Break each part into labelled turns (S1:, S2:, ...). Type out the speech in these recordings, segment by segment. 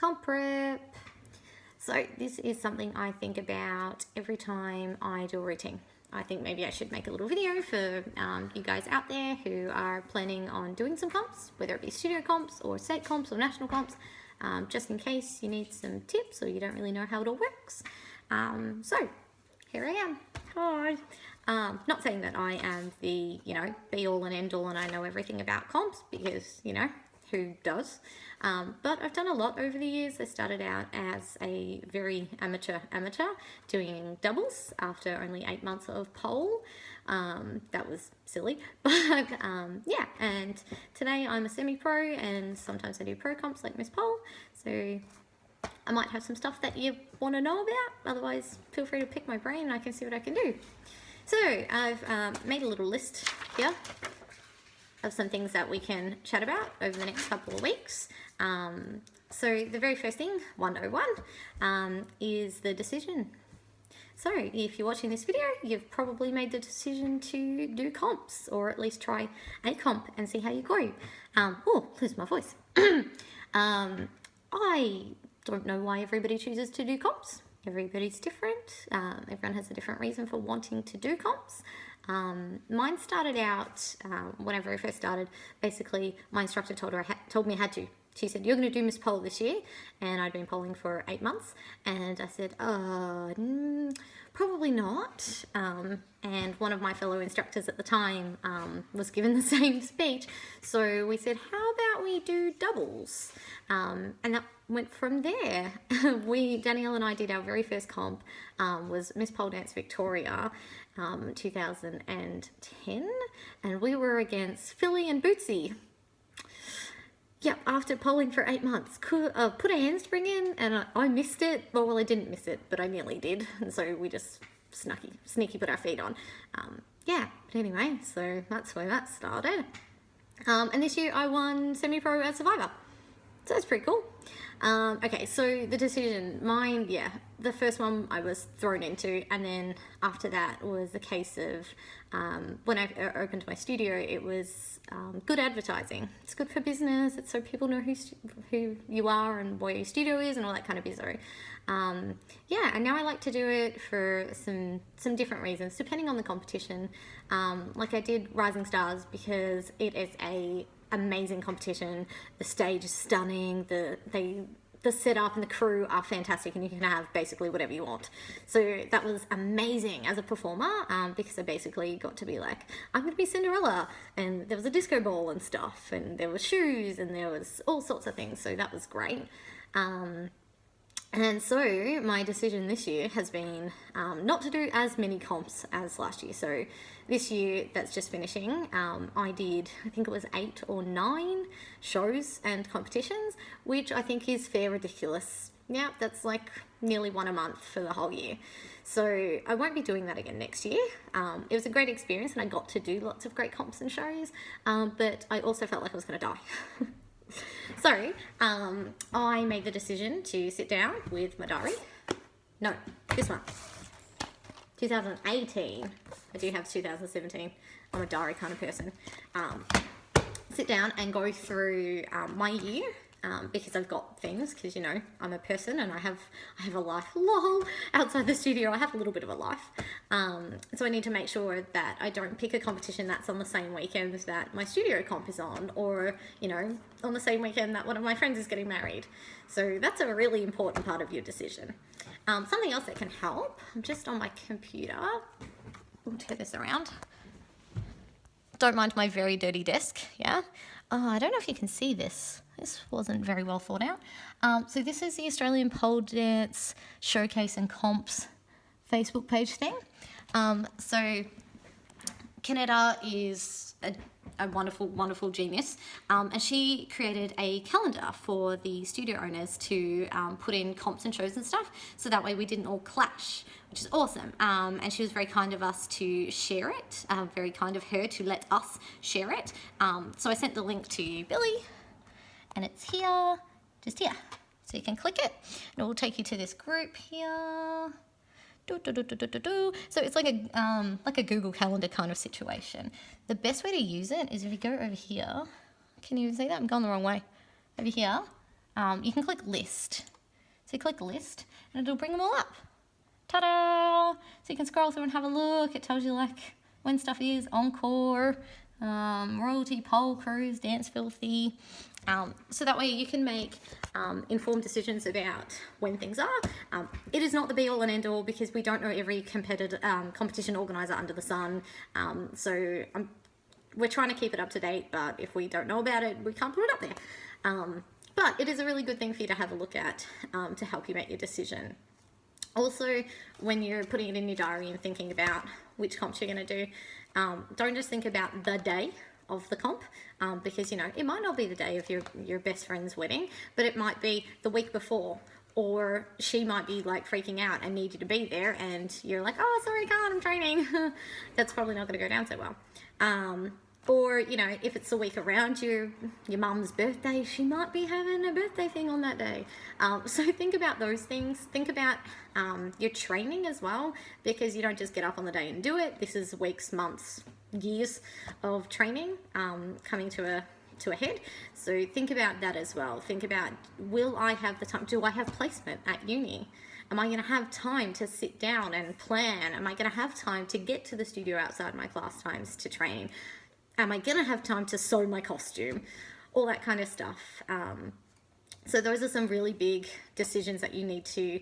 S1: comp prep. So this is something I think about every time I do a routine. I think maybe I should make a little video for you guys out there who are planning on doing some comps, whether it be studio comps or state comps or national comps, just in case you need some tips or you don't really know how it all works. So here I am. Hi. Not saying that I am the, be all and end all and I know everything about comps, because, who does? But I've done a lot over the years. I started out as a very amateur doing doubles after only 8 months of pole. That was silly, but yeah, and today I'm a semi-pro and sometimes I do pro comps like Miss Pole, so I might have some stuff that you want to know about. Otherwise, feel free to pick my brain and I can see what I can do. So I've made a little list here of some things that we can chat about over the next couple of weeks. So the very first thing, 101, is the decision. So if you're watching this video, you've probably made the decision to do comps, or at least try a comp and see how you go. Lose my voice. I don't know why everybody chooses to do comps. Everybody's different. Everyone has a different reason for wanting to do comps. Mine started out, when I very first started, basically my instructor told me I had to. She said, you're going to do Miss Pole this year, and I'd been polling for 8 months, and I said, probably not, and one of my fellow instructors at the time was given the same speech, so we said, how about we do doubles, and that went from there. Danielle and I did our very first comp, was Miss Pole Dance Victoria, 2010, and we were against Philly and Bootsy. Yep, after polling for 8 months, put a handspring in, and I missed it. Well, I didn't miss it, but I nearly did, and so we just sneaky put our feet on. Yeah, but anyway, so that's where that started. And this year I won semi-pro at Survivor, so that's pretty cool. Okay, so the decision, mine, yeah, the first one I was thrown into, and then after that was the case of when I opened my studio, it was good advertising. It's good for business. It's so people know who you are and where your studio is and all that kind of bizarre. Yeah, and now I like to do it for some different reasons, depending on the competition. Like I did Rising Stars because it is a amazing competition. The stage is stunning. The setup and the crew are fantastic, and you can have basically whatever you want. So that was amazing as a performer, because I basically got to be like, I'm going to be Cinderella, and there was a disco ball and stuff, and there were shoes, and there was all sorts of things. So that was great. And so my decision this year has been not to do as many comps as last year. So this year that's just finishing, I think it was 8 or 9 shows and competitions, which I think is fair ridiculous. Yeah, that's like nearly 1 a month for the whole year. So I won't be doing that again next year. It was a great experience and I got to do lots of great comps and shows, but I also felt like I was going to die. So, I made the decision to sit down with my diary. No, this one. 2018. I do have 2017. I'm a diary kind of person. Sit down and go through my year. Because I've got things, because I'm a person and I have a life. Lol. Outside the studio, I have a little bit of a life. So I need to make sure that I don't pick a competition that's on the same weekend that my studio comp is on, or on the same weekend that one of my friends is getting married. So that's a really important part of your decision. Something else that can help. I'm just on my computer. We'll turn this around. Don't mind my very dirty desk. Yeah. I don't know if you can see this. This wasn't very well thought out. So this is the Australian Pole Dance Showcase and Comps Facebook page thing. So Canetta is a wonderful, wonderful genius. And she created a calendar for the studio owners to put in comps and shows and stuff. So that way we didn't all clash, which is awesome. And she was very kind of us to share it. Very kind of her to let us share it. So I sent the link to Billy. And it's here, just here. So you can click it, and it will take you to this group here. So it's like a Google Calendar kind of situation. The best way to use it is if you go over here. Can you see that? I'm going the wrong way. Over here, you can click list. So you click list and it'll bring them all up. Ta-da! So you can scroll through and have a look. It tells you like when stuff is, encore, royalty, pole cruise, dance filthy. So that way you can make informed decisions about when things are. It is not the be all and end all because we don't know every competition organizer under the sun. We're trying to keep it up to date, but if we don't know about it, we can't put it up there. But it is a really good thing for you to have a look at to help you make your decision. Also, when you're putting it in your diary and thinking about which comps you're going to do, don't just think about the day of the comp, because you know it might not be the day of your best friend's wedding, but it might be the week before, or she might be like freaking out and need you to be there, and you're like, oh sorry, I can't, I'm training. That's probably not going to go down so well. Or, you know, if it's the week around your mum's birthday, she might be having a birthday thing on that day. So think about those things. Think about your training as well, because you don't just get up on the day and do it. This is weeks, months, years of training coming to a head. So think about that as well. Think about, will I have the time? Do I have placement at uni? Am I going to have time to sit down and plan? Am I going to have time to get to the studio outside my class times to train? Am I going to have time to sew my costume? All that kind of stuff. So those are some really big decisions that you need to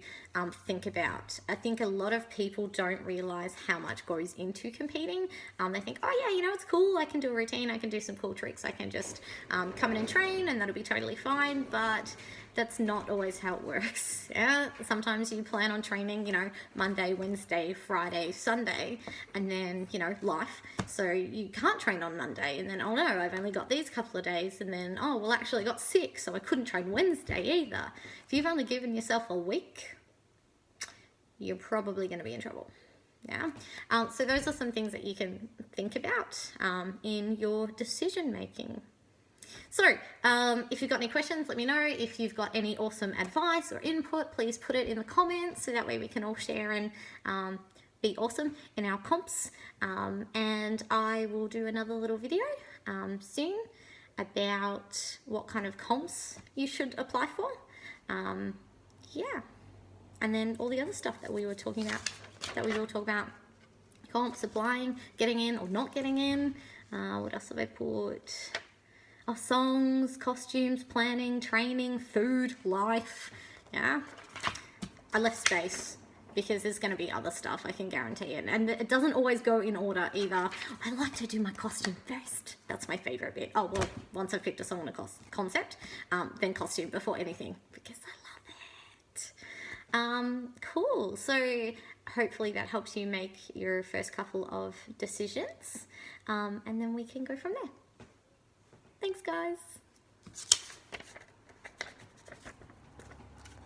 S1: think about. I think a lot of people don't realize how much goes into competing. They think, oh yeah, you know, it's cool. I can do a routine. I can do some cool tricks. I can just come in and train and that'll be totally fine. But that's not always how it works. Yeah, sometimes you plan on training, you know, Monday, Wednesday, Friday, Sunday, and then, you know, life. So you can't train on Monday, and then, oh no, I've only got these couple of days, and then, oh, well, actually I got sick, so I couldn't train Wednesday either. If you've only given yourself a week, you're probably going to be in trouble. Yeah. So those are some things that you can think about in your decision making. So, if you've got any questions, let me know. If you've got any awesome advice or input, please put it in the comments so that way we can all share and be awesome in our comps. And I will do another little video soon about what kind of comps you should apply for. Yeah. And then all the other stuff that we were talking about, comps, applying, getting in or not getting in. What else have I put? Oh, songs, costumes, planning, training, food, life. Yeah. I left space because there's going to be other stuff, I can guarantee it. And it doesn't always go in order either. I like to do my costume first. That's my favorite bit. Oh, well, once I've picked a song and a concept, then costume before anything, because I love it. Cool. So hopefully that helps you make your first couple of decisions. And then we can go from there. Thanks, guys.